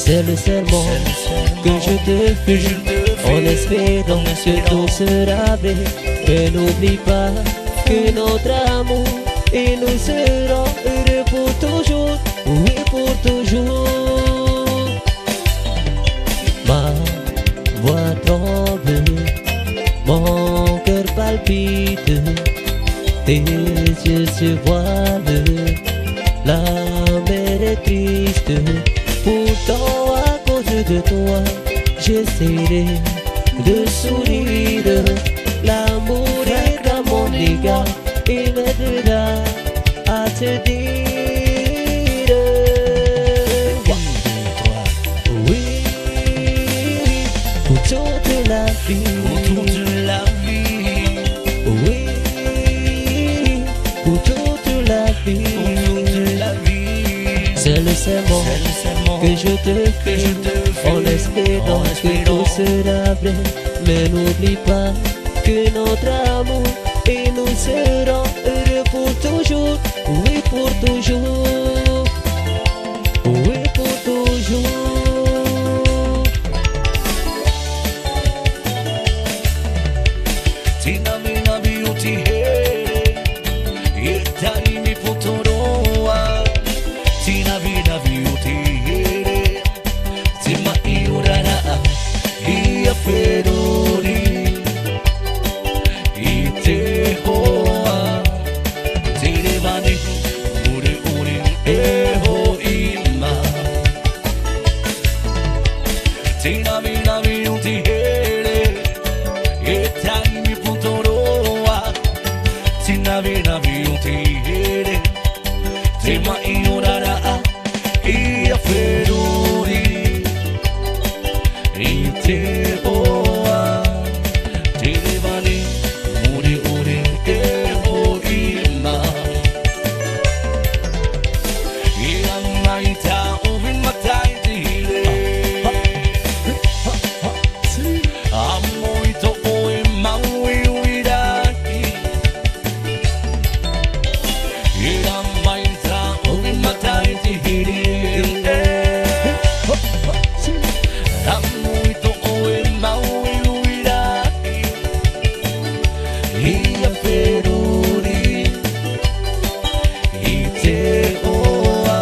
C'est le serment que je te fais en espérant que tout sera vrai. Mais n'oublie pas que notre amour et nous serons heureux pour toujours, oui pour toujours. Ma voix tremble, mon cœur palpite, tes yeux se voilent, la mer est triste. Pourtant à cause de toi, j'essaierai de sourire. L'amour est dans mon égard, il m'aidera à te dire oui, pour toute la vie, oui, pour toute la vie. C'est le serment que je te fais en espérant que tout sera vrai. Mais n'oublie pas que notre amour et nous serons heureux pour toujours, oui pour toujours, oui pour toujours. Tina mina beauty Yetari mi potoroa Tina vida beauty Tima iurara Ia ferori Ite hoa Tere vane Ure ure Eho ima Tina mina beauty Yetari mi potoroa Tina vida beauty Tima iurara Ia ferori Ite hoa Tere vane Ure ure Eho ima Ia maita Uvin matai tire Amoito oe maui uiraki Ia maita Uvin matai tire Amoito oe maui uiraki Ia feruri Ite oa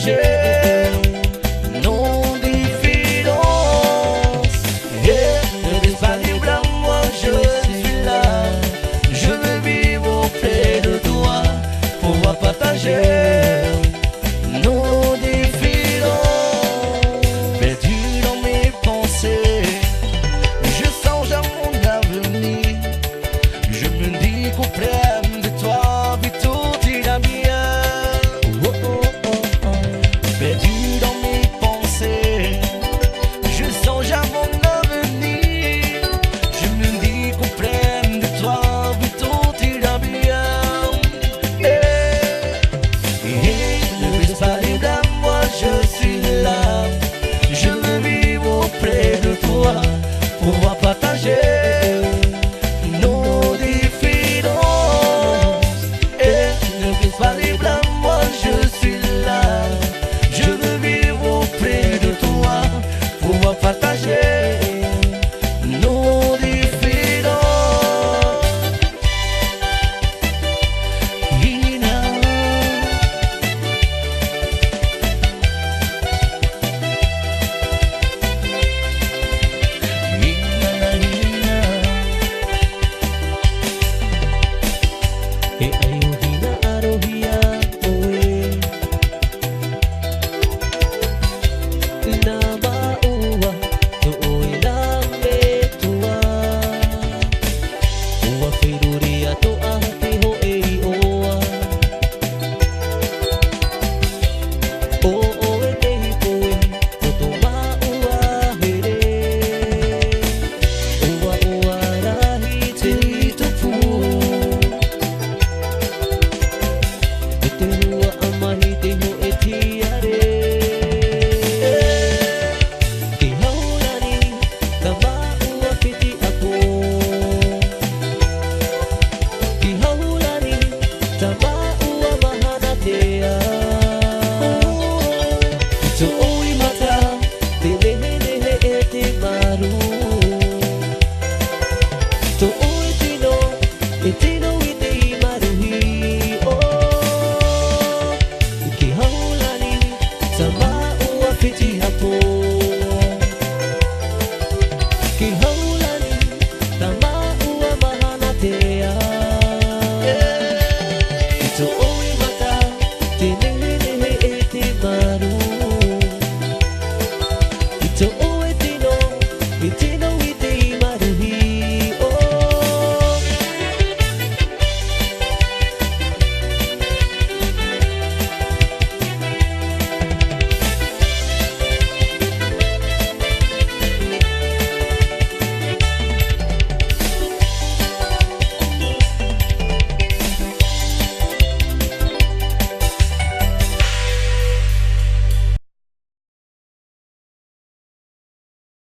partager nos différences. Et ne reste pas libre à moi, je suis là. Je veux vivre auprès de toi, pouvoir partager nos différences. Perdu dans mes pensées, je songe à mon avenir. Je me dis qu'auprès de toi, vit tout ira bien. Perdu dans mes pensées, je songe à mon avenir. Je me dis qu'auprès de toi, vit tout ira bien. Ne reste pas libre à moi, je suis là. Je veux vivre auprès de toi, pouvoir partager